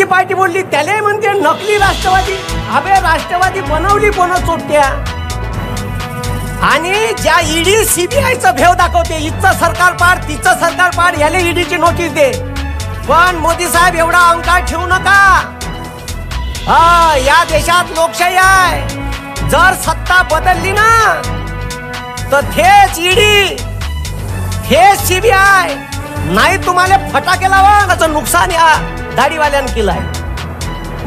काँग्रेसची पार्टी बोलली त्याला म्हणते नकली राष्ट्रवादी. अबे राष्ट्रवादी बनवली कोण चोट्या. आणि ज्या ईडी सीबीआयचं भेव दाखवते, इथचं सरकार पाड तिचं सरकार पाड, याला ईडीची नोटीस दे. पण मोदी साहेब एवढा अहंकार ठेवू नका. या देशात लोकशाही आहे. जर सत्ता बदलली ना तर थेच ईडी थेच सीबीआय. नाही तुम्हाला फटाके लावा त्याचं नुकसान या दाढीवाल्यानं केलंय.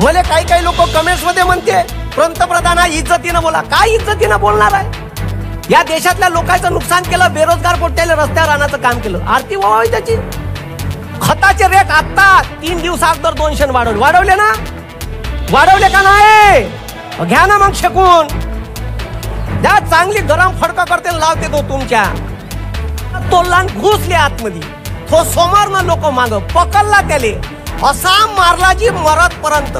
मला काही लोक कमेंट्स मध्ये म्हणते पंतप्रधान इज्जतीनं बोला. काय इज्जतीनं बोलणार आहे. या देशातल्या लोकांचं नुकसान केलं. बेरोजगार पोट्याला रस्त्यावर आणायचं काम केलं. आरती व्हावी त्याची. खताचे रेट आता 3 दिवस अगोदर 200 वाढवले ना. वाढवले का नाही. घ्या ना मग शेकून त्या चांगली गरम फडका करते लावते तो तुमच्या. तो लहान घुसले आतमध्ये. तो समोर ना लोक माग पकडला त्याले. असा मारला जी मरतपर्यंत.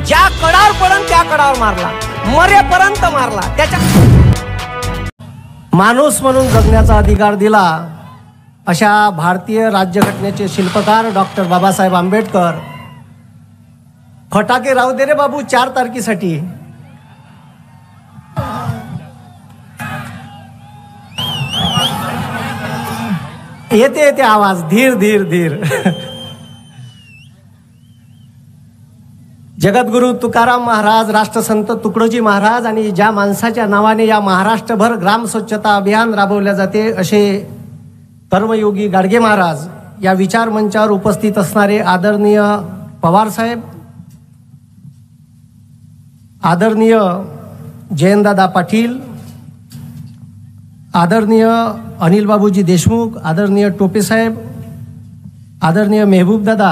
ज्या कडावर पडन त्या कडावर मारला. मरेपर्यंत मारला. त्याच्या माणूस म्हणून जगण्याचा अधिकार दिला अशा भारतीय राज्यघटनेचे शिल्पकार डॉक्टर बाबासाहेब आंबेडकर. फटाके राहू दे रे बाबू 4 तारखेसाठी. येते आवाज धीर धीर धीर. जगद्गुरु तुकाराम महाराज, राष्ट्रसंत तुकडोजी महाराज आणि ज्या माणसाच्या नावाने या महाराष्ट्रभर ग्राम स्वच्छता अभियान राबवले जाते असे कर्मयोगी गाडगे महाराज या विचार मंचावर उपस्थित असणारे आदरणीय पवार साहेब, आदरणीय जयंतदादा पाटील, आदरणीय अनिल बाबूजी देशमुख, आदरणीय टोपे साहेब, आदरणीय मेहबूब दादा,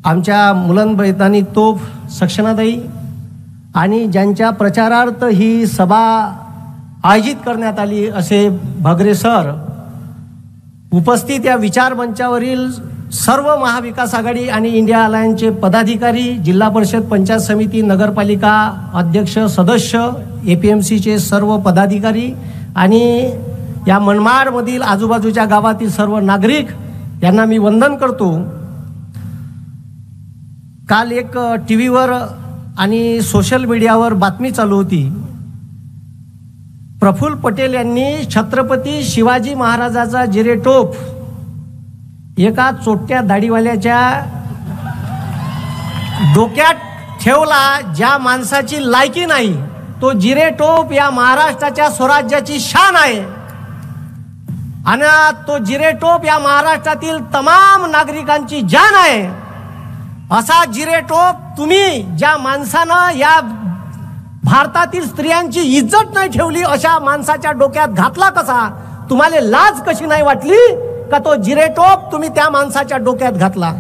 आमच्या मुलं वैधानिक तोफ सक्षनाताई आणि ज्यांच्या प्रचारार्थ ही सभा आयोजित करण्यात आली असे भगरे सर, उपस्थित या विचार मंचावरील सर्व महाविकास आघाडी आणि इंडिया अलायन्सचे पदाधिकारी, जिल्हा परिषद, पंचायत समिती, नगरपालिका अध्यक्ष, सदस्य, APMCचे सर्व पदाधिकारी आणि या मनमाडमधील आजूबाजूच्या गावातील सर्व नागरिक यांना मी वंदन करतो. काल एक टीव्हीवर आणि सोशल मीडियावर बातमी चालू होती. प्रफुल्ल पटेल यांनी छत्रपती शिवाजी महाराजाचा जिरेटोप एका चोट्या दाढीवाल्याच्या डोक्यात ठेवला. ज्या माणसाची लायकी नाही तो जिरेटोप या महाराष्ट्राच्या स्वराज्याची शान आहे आणि तो जिरेटोप या महाराष्ट्रातील तमाम नागरिकांची जान आहे. असा जिरेटोप तुम्ही ज्या माणसानं या भारतातील स्त्रियांची इज्जत नाही ठेवली अशा माणसाच्या डोक्यात घातला कसा? तुम्हाला लाज कशी नाही वाटली का तो जिरेटोप तुम्ही त्या माणसाच्या डोक्यात घातला?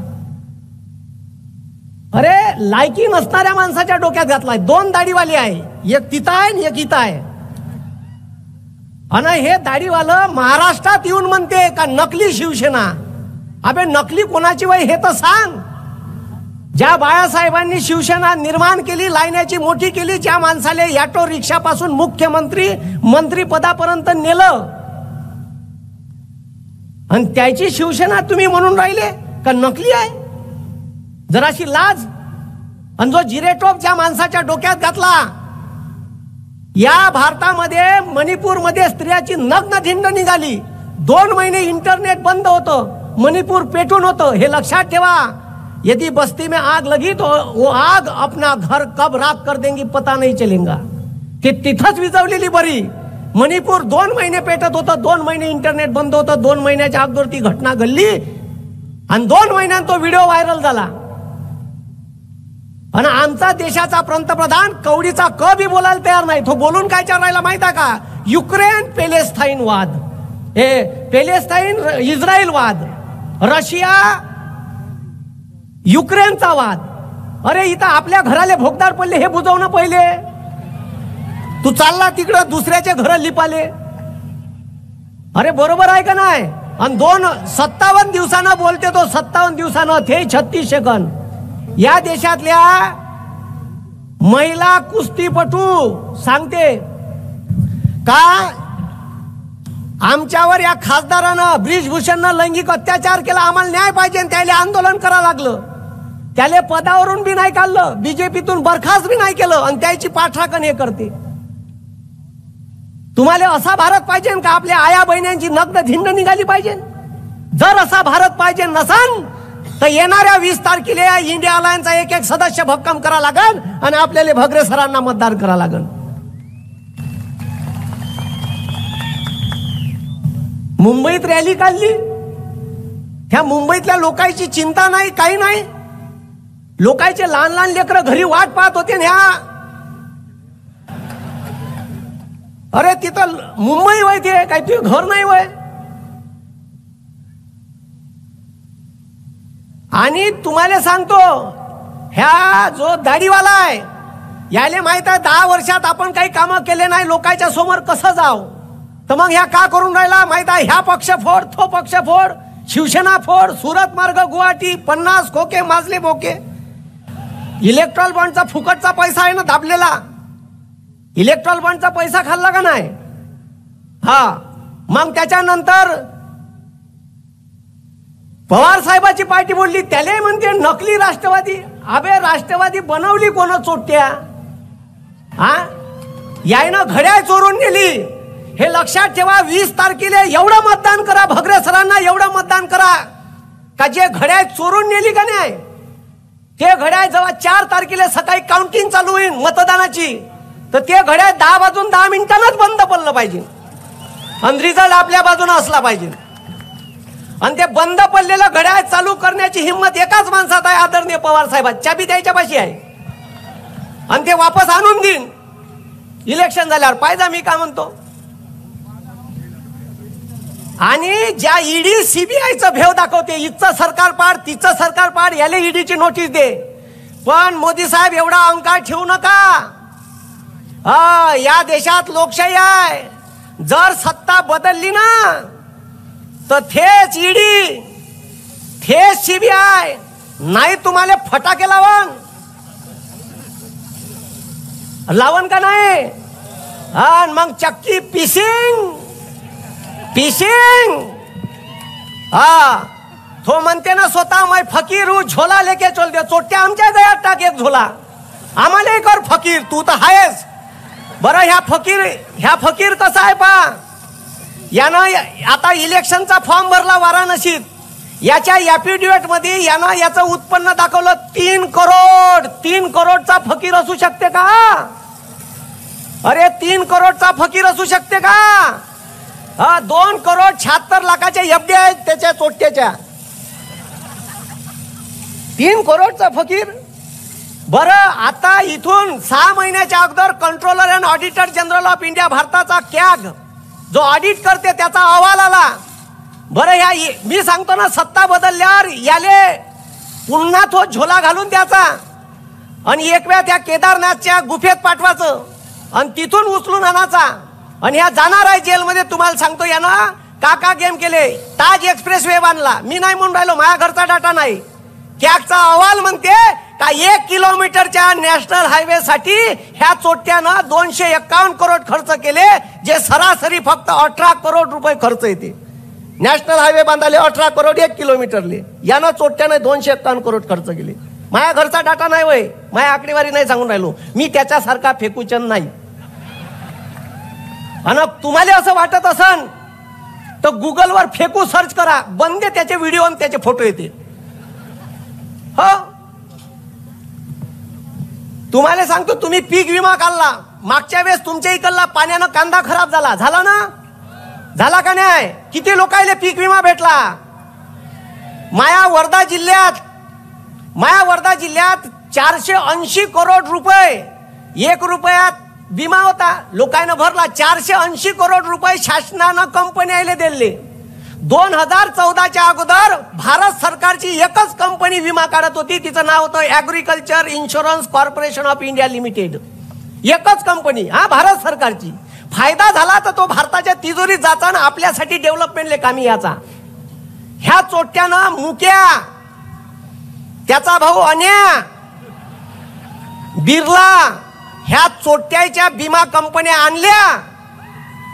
अरे लायकी नसणाऱ्या माणसाच्या डोक्यात घातलाय. 2 दाढीवाले आहे, एक तिथं आहे आणि एक इथं आहे. आणि हे दाढीवालं महाराष्ट्रात येऊन म्हणते का नकली शिवसेना. अबे नकली कोणाची वय हे तर सांग. ज्या बाळासाहेबांनी शिवसेना निर्माण केली, लायण्याची मोठी केली, ज्या माणसाले ऑटो रिक्षापासून मुख्यमंत्री मंत्रीपदापर्यंत नेलं आणि त्याची शिवसेना तुम्ही म्हणून राहिले का नकली आहे? जराशी लाज. आणि जो जिरेटोप ज्या माणसाच्या डोक्यात घातला, या भारतामध्ये मणिपूरमध्ये स्त्रियाची नग्न धिंड निघाली. 2 महिने इंटरनेट बंद होतं, मणिपूर पेटून होतं. हे लक्षात ठेवा. यदि बस्ती में आग लगी तो वो आग अपना घर कब राख कर देंगी पता नहीं चलेगा. ते तिथंच विजवलेली बरी. मणिपूर 2 महिने पेटत होतं, 2 महिने इंटरनेट बंद होतं. 2 महिन्याच्या अगोदर ती घटना घडली आणि 2 महिन्यात तो व्हिडिओ व्हायरल झाला. आणि आमचा देशाचा पंतप्रधान कवडीचा क बी बोलायला तयार नाही. तो बोलून काय राहिला माहिती आहे का? युक्रेन पॅलेस्टाईन वाद, पॅलेस्टाईन इस्रायल वाद, रशिया युक्रेनचा वाद. अरे इथं आपल्या घराले भोगदार पडले हे बुजवणं पहिले. तू चालला तिकडं दुसऱ्याचे घर लिपाले. अरे बरोबर आहे का नाही? आणि 57 दिवसानं बोलते तो, 57 दिवसानं ते 36 सेकंद. या देशातल्या महिला कुस्तीपटू सांगते का आमच्यावर या खासदारानं ब्रिजभूषणनं लैंगिक अत्याचार केला, आम्हाला न्याय पाहिजे, त्याला आंदोलन करावं लागलं. त्याले पदावरून बी नाही काढलं, बीजेपीतून बरखास्त बी नाही केलं आणि त्याची पाठराखण हे करते. तुम्हाला असा भारत पाहिजे का आपल्या आया बहिण्यांची नग्न धिंड निघाली पाहिजे? जर असा भारत पाहिजे नसन तर येणाऱ्या 20 तारखेला इंडिया अलायन्सचा एक एक सदस्य भक्कम करा लागल आणि आपल्याला भगरे सरांना मतदान करा लागल. मुंबईत रॅली काढली, त्या मुंबईतल्या लोकांची चिंता नाही, काही नाही. लोकांचे लहान लहान लेकरं घरी वाट पाहत होते. अरे तिथं मुंबई वय ते काय तुझे घर नाही वय. आणि तुम्हाला सांगतो ह्या जो दाढीवाला आहे याले माहित आहे 10 वर्षात आपण काही कामं केले नाही, लोकांच्या समोर कसं जाव. तर मग ह्या का करून राहिला माहित आहे? ह्या पक्ष फोड, तो पक्ष फोड, शिवसेना फोड, सुरत मार्ग गुवाहाटी 50 खोके माजले बोके. इलेक्ट्रॉल बॉन्डचा फुकटचा पैसा आहे ना दाबलेला, इलेक्ट्रॉल बॉन्डचा पैसा खाल्ला का नाही? हा, मग त्याच्यानंतर पवार साहेबाची पार्टी बोलली, त्याला म्हणते नकली राष्ट्रवादी. अबे राष्ट्रवादी बनवली कोण चोट्या? हा, यायनं घड्याळ चोरून नेली. हे लक्षात ठेवा. 20 तारखेला एवढं मतदान करा भगरे सरांना, एवढं मतदान करा का जे घड्याळ चोरून नेली का नाही ते घड्याळ जेव्हा 4 तारखेला सकाळी काउंटिंग चालू होईल मतदानाची तर ते घड्याळ 10 वाजून 10 मिनिटांनाच बंद पडलं पाहिजे आणि रिझल्ट आपल्या बाजूने असला पाहिजे. आणि ते बंद पडलेलं घड्याळ चालू करण्याची हिंमत एकाच माणसात आहे, आदरणीय पवार साहेबांची. चाबी त्याच्यापाशी आहे आणि ते वापस आणून देईन इलेक्शन झाल्यावर. पाहिजे मी काय म्हणतो. आणि ज्या ईडी सीबीआयचं भेव दाखवते, इथचं सरकार पाड तिचं सरकार पाड, याला ईडीची नोटीस दे. पण मोदी साहेब एवढा अहंकार ठेवू नका. या देशात लोकशाही आहे. जर सत्ता बदलली ना तर थेच ईडी, थेच सीबीआय, नाही तुम्हाला फटाके लावण का नाही? मग चक्की पिसिंग. तो म्हणते ना स्वतः मैं फकीर हूं, झोला लेके चल दे. चोट्या आमच्या गळ्यात टाक एक झोला, आम्हाला कर फकीर. तू तर आहेस. बरं ह्या फकीर कसा आहे पा. यानं आता इलेक्शनचा फॉर्म भरला वाराणसीत. याच्या ॲफिडेव्हिट मध्ये यानं याचं उत्पन्न दाखवलं 3 करोड. 3 करोडचा फकीर असू शकते का? अरे 3 करोडचा फकीर असू शकते का? 2 करोड 76 लाखाच्या एफडी आहेत त्याच्या चोट्याच्या. 3 करोडचा फकीर. बरं आता इथून 6 महिन्याच्या अगोदर controller and auditor general of India भारताचा कॅग जो ऑडिट करते त्याचा अहवाल आला. बरं ह्या मी सांगतो ना, सत्ता बदलल्यावर याले पुन्हा तो झोला घालून द्यायचा आणि एक वेळा त्या केदारनाथच्या गुफेत पाठवायचं आणि तिथून उचलून आणायचा आणि ह्या जाणार आहे जेलमध्ये. तुम्हाला सांगतो यानं का गेम केले. ताज एक्सप्रेस वे बांधला. मी नाही म्हणून राहिलो, माझ्या घरचा डाटा नाही. कॅगचा अहवाल म्हणते का 1 किलोमीटरच्या नॅशनल हायवे साठी ह्या चोट्यानं 251 करोड खर्च केले, जे सरासरी फक्त 18 करोड रुपये खर्च येते. नॅशनल हायवे बांधाले 18 करोड 1 किलोमीटरले. यानं चोट्यानं 251 करोड खर्च केले. माझ्या घरचा डाटा नाही वय, माझ्या आकडेवारी नाही सांगून राहिलो. मी त्याच्यासारखा फेकूचन नाही. आणि तुम्हाला असं वाटत असन तर गुगलवर फेकू सर्च करा, बंदे त्याचे व्हिडिओ आणि त्याचे फोटो येते. हो, तुम्हाला सांगतो, तुम्ही पीक विमा काढला मागच्या वेळेस, तुमच्या इकडला पाण्यानं कांदा खराब झाला ना? झाला का नाही? किती लोकांना पीक विमा भेटला? माया वर्धा जिल्ह्यात 480 करोड रुपये 1 रुपयात विमा होता, लोकांना भरला. 480 करोड रुपये शासनानं कंपन्याला दिले. 2014च्या अगोदर भारत सरकारची एकच कंपनी विमा काढत होती, तिचं नाव होतं agriculture insurance corporation of India limited. एकच कंपनी, भारत सरकारची. फायदा झाला तर तो भारताच्या तिजोरीत जाचा ना आपल्यासाठी डेव्हलपमेंटले कामी याचा. ह्या चोट्यानं मुक्या, त्याचा भाऊ अन्या, बिर्ला, ह्या चोट्याच्या विमा कंपन्या आणल्या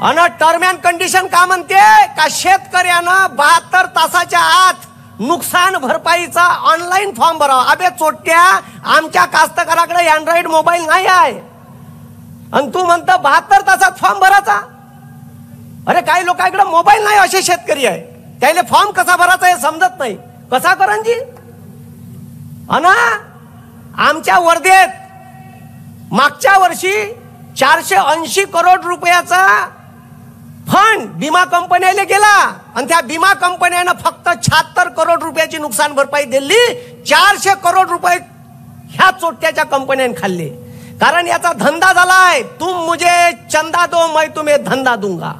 आणि टर्म अँड कंडिशन का म्हणते का शेतकऱ्यानं 72 तासाच्या आत नुकसान भरपाईचा ऑनलाईन फॉर्म भरावा. अबे चोट्या, आमच्या कास्तकाराकडे अँड्रॉइड मोबाईल नाही आहे आणि तू म्हणता 72 तासात फॉर्म भरायचा. अरे काही लोकांकडे मोबाईल नाही असे शेतकरी आहे, त्याला फॉर्म कसा भरायचा हे समजत नाही. कसा करांजी अना आमच्या वर्धेत मागच्या वर्षी 480 करोड रुपयाचा फंड विमा कंपन्याला गेला आणि त्या विमा कंपन्यानं फक्त 76 करोड रुपयाची नुकसान भरपाई दिली. 400 करोड रुपये ह्या चोट्याच्या कंपन्याने खाल्ले. कारण याचा धंदा झालाय, तुम मुझे चंदा दो मैं तुम्हें धंदा दूंगा.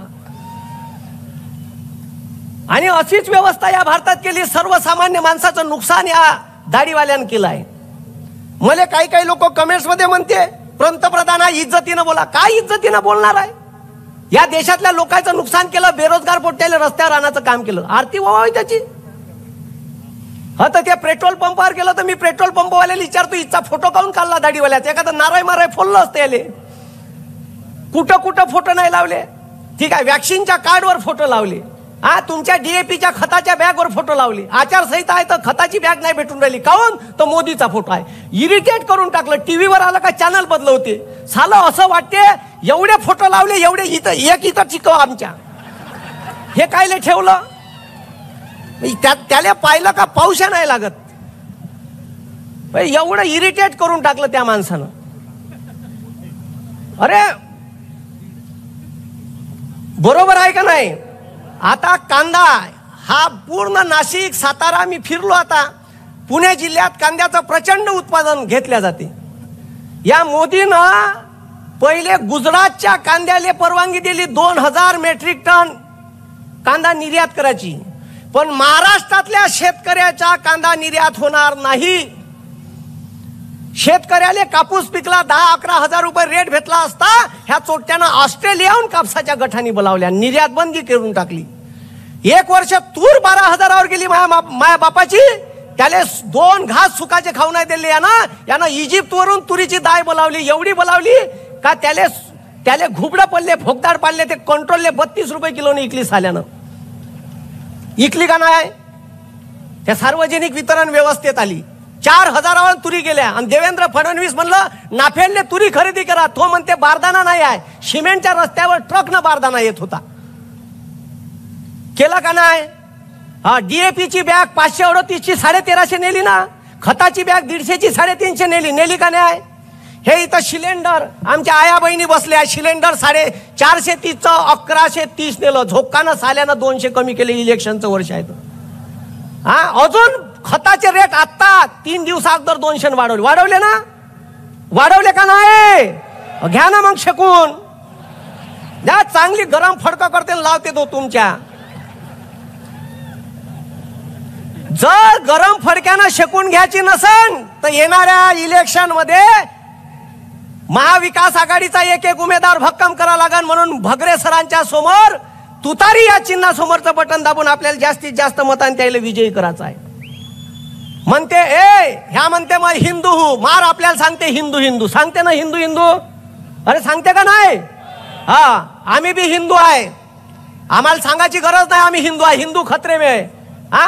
आणि अशीच व्यवस्था या भारतात केली. सर्वसामान्य माणसाचं नुकसान या दाढीवाल्यानं केलं आहे. मला काही लोक कमेंट्स मध्ये म्हणते पंतप्रधान इज्जतीनं बोला. काय इज्जतीनं बोलणार आहे? या देशातल्या लोकांचं नुकसान केलं, बेरोजगार पोट्याला रस्त्यावर आणायचं काम केलं. आरती व्हावी त्याची. हा तर त्या पेट्रोल पंपावर गेलं तर मी पेट्रोल पंपवाल्याला विचारतो, इथचा फोटो काऊन काढला दाढीवाल्याचा? एखादा नाराय फोडलं असते याले. कुठं कुठं फोटो नाही लावले. ठीक आहे, वॅक्सिनच्या कार्डवर फोटो लावले. हा, तुमच्या डीएपीच्या खताच्या बॅगवर फोटो लावली. आचारसंहिता आहे तर खताची बॅग नाही भेटून राहिली. काऊन? तो मोदीचा फोटो आहे. इरिटेट करून टाकलं. टीव्हीवर आलं का चॅनल बदलवते. सालं असं वाटते एवढे फोटो लावले, एवढे इथं एक इथं चिकव आमच्या. हे कायले ठेवलं? त्याला पाहिलं का पाऊशा नाही लागत. एवढं इरिटेट करून टाकलं त्या माणसानं. अरे बरोबर आहे का नाही? आता कांदा हा पूर्ण नाशिक सातारा मी फिरलो. आता पुणे जिल्ह्यात कांद्याचं प्रचंड उत्पादन घेतल्या जाते. या मोदीनं पहिले गुजरातच्या कांद्याला परवानगी दिली 2000 मेट्रिक टन कांदा निर्यात करायची. पण महाराष्ट्रातल्या शेतकऱ्याचा कांदा निर्यात होणार नाही. शेतकऱ्याला कापूस पिकला 10-11 हजार रुपये रेट भेटला असता, ह्या चोट्यानं ऑस्ट्रेलियाहून कापसाच्या गठाणी बोलावल्या, निर्यात बंदी करून टाकली. 1 वर्ष तूर 12,000वर गेली माया बापाची. त्याला 2 घास सुकाचे खाऊ नाही दिले. यानं इजिप्त वरून तुरीची डाळ बोलावली. एवढी बोलावली का त्याले घुबडं पडले, भोगदाड पाडले. ते कंट्रोलले 32 रुपये किलोने इकली. साल्यानं इकली का नाही? त्या सार्वजनिक वितरण व्यवस्थेत आली. 4,000वर तुरी गेल्या. आणि देवेंद्र फडणवीस म्हणलं नाफेडने तुरी खरेदी करा. तो म्हणते बारदाना नाही आहे. सिमेंटच्या रस्त्यावर ट्रकनं बारदाना येत होता. केला का नाही? हा, डीएपीची बॅग 538ची 1350 नेली ना. खताची बॅग 150ची 350 नेली का नाही? हे इथं सिलेंडर आमच्या आया बहिणी बसल्या. सिलेंडर 430चं 1130 नेलं. झोक्कानं साल्यानं 200 कमी केले. इलेक्शनचं वर्ष आहे. हा, अजून खताचे रेट आता 3 दिवसा अगोदर 200 वाढवले ना. वाढवले का नाही? घ्या ना मग शेकून द्या. चांगली गरम फडकं करते लावते तो तुमच्या. जर गरम फडक्यानं शेकून घ्यायची नसन तर येणाऱ्या इलेक्शन मध्ये महाविकास आघाडीचा एक उमेदवार भक्कम करा लागेल. म्हणून भगरे सरांच्या समोर तुतारी या चिन्हासमोरचं बटन दाबून आपल्याला जास्तीत जास्त मतांनी त्याला विजयी करायचा आहे. म्हणते ह्या म्हणते मग हिंदू हू मार. आपल्याला सांगते हिंदू सांगते ना. हिंदू अरे सांगते का नाही? हा, आम्ही बी हिंदू आहे. आम्हाला सांगायची गरज नाही आम्ही हिंदू आहे. हिंदू खतरे में है. हा,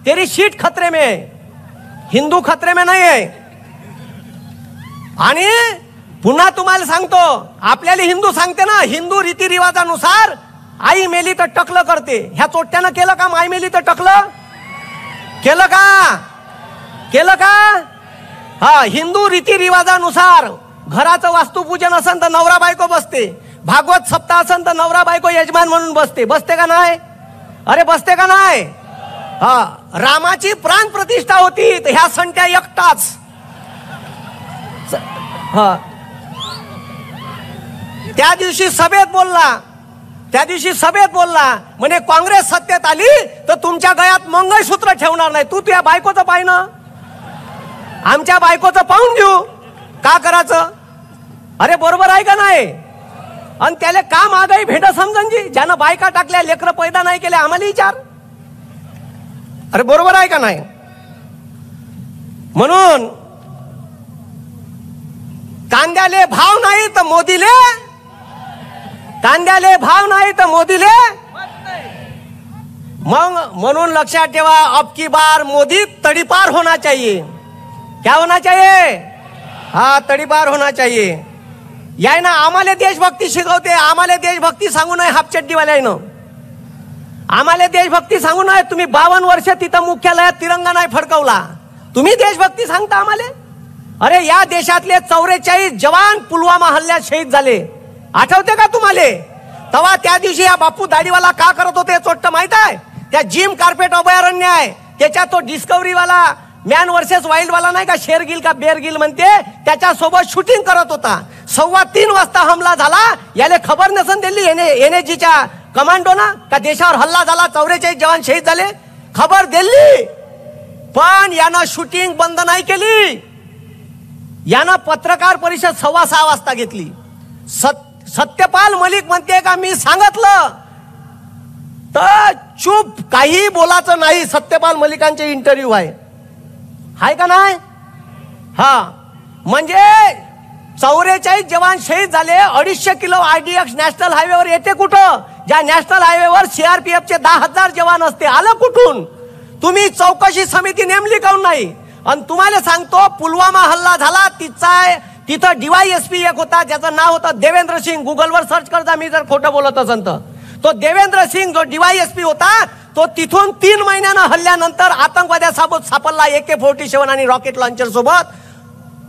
तेरी सीट खतरे में है. हिंदू खतरे में नाही आहे. आणि पुन्हा तुम्हाला सांगतो, आपल्याला हिंदू सांगते ना. हिंदू रीतिरिवाजानुसार आई मेली तर टकलं करते. ह्या चोट्यानं केलं का? आई मेली तर टकलं केलं का? हा, हिंदू रीतिरिवाजानुसार घराचं वास्तुपूजन असेल तर नवरा बायको बसते. भागवत सप्ताह असेल तर नवरा बायको यजमान म्हणून बसते का नाही? अरे बसते का नाही? हा, रामाची प्राण प्रतिष्ठा होती तर ह्या संट्या एकटाच. हा, त्या दिवशी सभेत बोलला म्हणे काँग्रेस सत्तेत आली तर तुमच्या गळ्यात मंगळसूत्र ठेवणार नाही. तू तुझ्या बायकोचं पाय ना. आमच्या बायकोचं पाहून घेऊ का करायचं? अरे बरोबर आहे का नाही? आणि त्याला का मागाई भेट समजन जी? ज्यानं बायका टाकल्या, लेकरं पैदा नाही केल्या, आम्हाला विचार. अरे बरोबर आहे का नाही? म्हणून कांद्याले भाव नाही तर मोदीले मग म्हणून लक्षात ठेवा, अब की बार मोदी तडीपार होना चाहिए. क्या होना चाहिए? हा, तडीपार होना चाहिए. याय ना आम्हाला देशभक्ती शिकवते. आम्हाला देशभक्ती सांगू नये हापचड्डीवाल्यानं. आम्हाला देशभक्ती सांगू नये. तुम्ही 52 वर्ष तिथं मुख्यालयात तिरंगा नाही फडकवला. तुम्ही देशभक्ती सांगता आम्हाला? अरे या देशातले 44 जवान पुलवामा हल्ल्यात शहीद झाले. आठवते का तुम्हाला? तेव्हा त्या दिवशी या बापू दाढीवाला का करत होते चोट्ट माहित आहे? त्या जिम कार्पेट अभयारण्य आहे त्याच्यात तो डिस्कवरीवाला मॅन वर्सेस वाईल्ड वाला नाही का, शेरगिल का बेरगिल म्हणते, त्याच्यासोबत शूटिंग करत होता. 2:15 वाजता हमला झाला. याले खबर नसन दिली एनएजीच्या कमांडो ना का देशावर हल्ला झाला, 44 जवान शहीद झाले. खबर दिली, पण यानं शूटिंग बंद नाही केली. यानं पत्रकार परिषद 6:15 वाजता घेतली. सत्यपाल मलिक म्हणते का मी सांगितलं तर चूप, काही बोलायचं नाही. सत्यपाल मलिकांचे इंटरव्ह्यू आहे का नाही? हा, म्हणजे 44 जवान शहीद झाले. 250 किलो IDX नॅशनल हायवेवर येते कुठं? ज्या नॅशनल हायवेवर CRPFचे 10,000 जवान असते. आलं कुठून? तुम्ही चौकशी समिती नेमली काऊन नाही? आणि तुम्हाला सांगतो, पुलवामा हल्ला झाला तिथं DYSP एक होता, ज्याचं नाव होतं देवेंद्र सिंग. गुगलवर सर्च करता मी जर खोटं बोलत असेल तर. तो देवेंद्र सिंग जो DYSP होता तो तिथून 3 महिन्यानं हल्ल्यानंतर आतंकवाद्यासोबत सापडला AK-47 आणि रॉकेट लॉन्चर सोबत.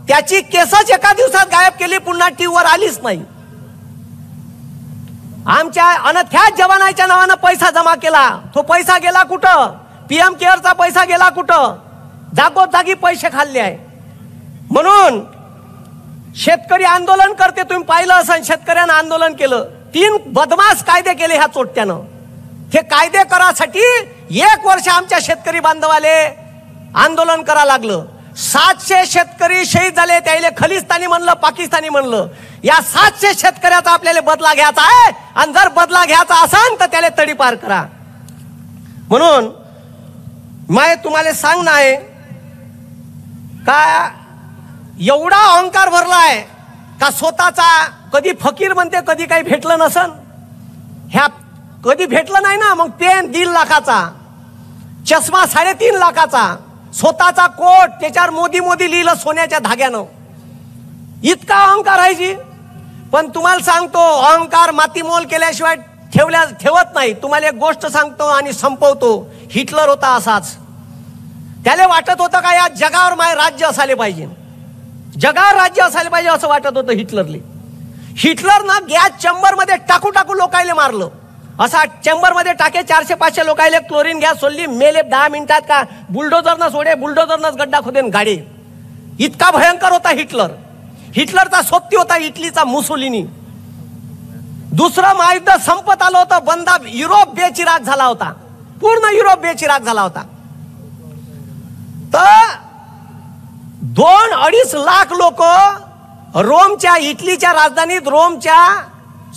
त्याची केसच एका दिवसात गायब केली, पुन्हा टीव्हीवर आलीच नाही. आमच्या अनथ्याच जवानाच्या नावानं पैसा जमा केला. तो पैसा गेला कुठं? PM केअरचा पैसा गेला कुठं? जागोजागी पैसे खाल्ले आहे. म्हणून शेतकरी आंदोलन करते. तुम्ही पाहिलं असं, शेतकऱ्यांना आंदोलन केलं. 3 बदमाश कायदे केले ह्या चोट्यानं. हे कायदे करासाठी 1 वर्ष आमच्या शेतकरी बांधवाले आंदोलन करा लागलं. 700 शेतकरी शहीद झाले. त्याला खलिस्तानी म्हणलं, पाकिस्तानी म्हणलं. या 700 शेतकऱ्याचा आपल्याला बदला घ्यायचा आहे. आणि जर बदला घ्यायचा असेल तर त्याला तडीपार करा. म्हणून मी तुम्हाला सांगणं आहे का एवढा अहंकार भरलाय का स्वतःचा. कधी फकीर म्हणते कधी काही भेटलं नसन. ह्या कधी भेटलं नाही ना. मग पेन 1.5 लाखाचा, चष्मा 3.5 लाखाचा, स्वतःचा कोट त्याच्यावर मोदी मोदी लिहिलं सोन्याच्या धाग्यानं. इतका अहंकार आहे जी. पण तुम्हाला सांगतो, अहंकार मातीमोल केल्याशिवाय ठेवत नाही. तुम्हाला एक गोष्ट सांगतो आणि संपवतो. हिटलर होता असाच. त्याला वाटत होतं का या जगावर माय राज्य असायला पाहिजे, जगावर राज्य असायला पाहिजे असं वाटत होतं हिटलरले. हिटलरनं गॅस चेंबर मध्ये टाकू टाकू लोकायले मारलं. असा चेंबर मध्ये टाके 400-500 लोकायले क्लोरीन गॅस सोडली. मेले 10 मिनिटात का बुलडोजरनं सोडे, बुलडोजरनंच गड्डा खोदेन गाडी. इतका भयंकर होता हिटलर. हिटलरचा सोबती होता इटलीचा मुसोलिनी. दुसरं महायुद्ध संपत आलं होतं. बंदा युरोप बेचिराग झाला होता. पूर्ण युरोप बेचिराग झाला होता. तर 2-2.5 लाख लोक रोमच्या, इटलीच्या राजधानीत रोमच्या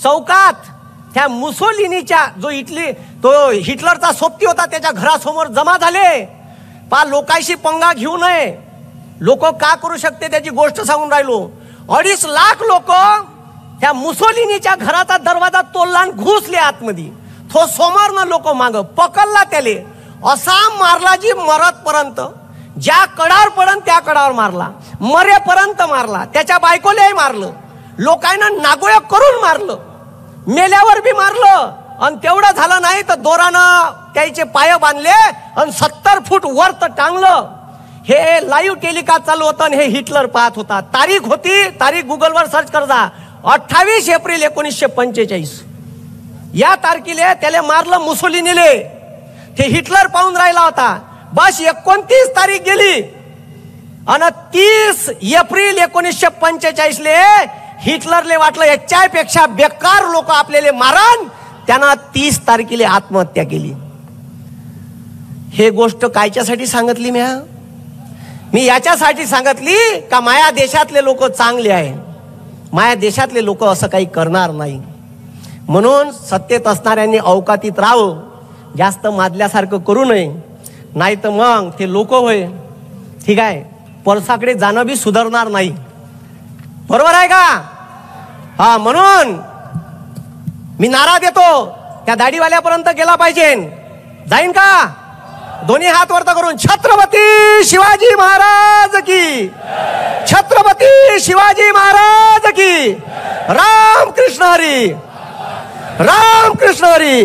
चौकात त्या मुसोलिनीच्या, जो हिटलरचा सोबती होता, त्याच्या घरासमोर जमा झाले. लोकांशी पंगा घेऊ नये. लोक का करू शकते त्याची गोष्ट सांगून राहिलो. 2.5 लाख लोक त्या मुसोलिनीच्या घराचा दरवाजा तोडला आणि घुसले आतमध्ये. तो समोरनं लोक माग पकडला. त्याले असा मारला जी मरतपर्यंत, ज्या कडावर पडन त्या कडावर मारला, मरेपर्यंत मारला. त्याच्या बायकोलाही मारलं. लोकांना नागोया करून मारलं. मेल्यावर बी मारलं. आणि तेवढं झालं नाही तर दोरानं त्याचे पाय बांधले आणि 70 फूट वर तर टांगलं. हे लाईव्ह टेलिकास्ट चालू होतं आणि हे हिटलर पाहत होता. तारीख होती, तारीख गुगलवर सर्च करजा, 28 एप्रिल 1945. या तारखेला त्याला मारलं मुसोलिनीले. ते हिटलर पाहून राहिला होता. बस 29 तारीख गेली आणि 30 एप्रिल 1945 ले हिटलरले वाटलं याच्यापेक्षा बेकार लोक आपल्याला मारण. त्यानं 30 तारखेला आत्महत्या केली. हे गोष्ट कायच्यासाठी सांगितली मी याच्यासाठी सांगितली का माया देशातले लोक चांगले आहे. माया देशातले लोक असं काही करणार नाही. म्हणून सत्तेत असणाऱ्यांनी अवकातीत राहावं. जास्त मादल्यासारखं करू नये. नाही तर मग ते लोक होय, ठीक आहे, परसाकडे जाणं बी सुधारणार नाही. बरोबर आहे का? हा, म्हणून मी नारा देतो त्या दाढीवाल्यापर्यंत गेला पाहिजे. जाईन का? दोन्ही हात वरती करून छत्रपती शिवाजी महाराज की, छत्रपती शिवाजी महाराज की. राम कृष्ण हरी, राम कृष्ण हरी.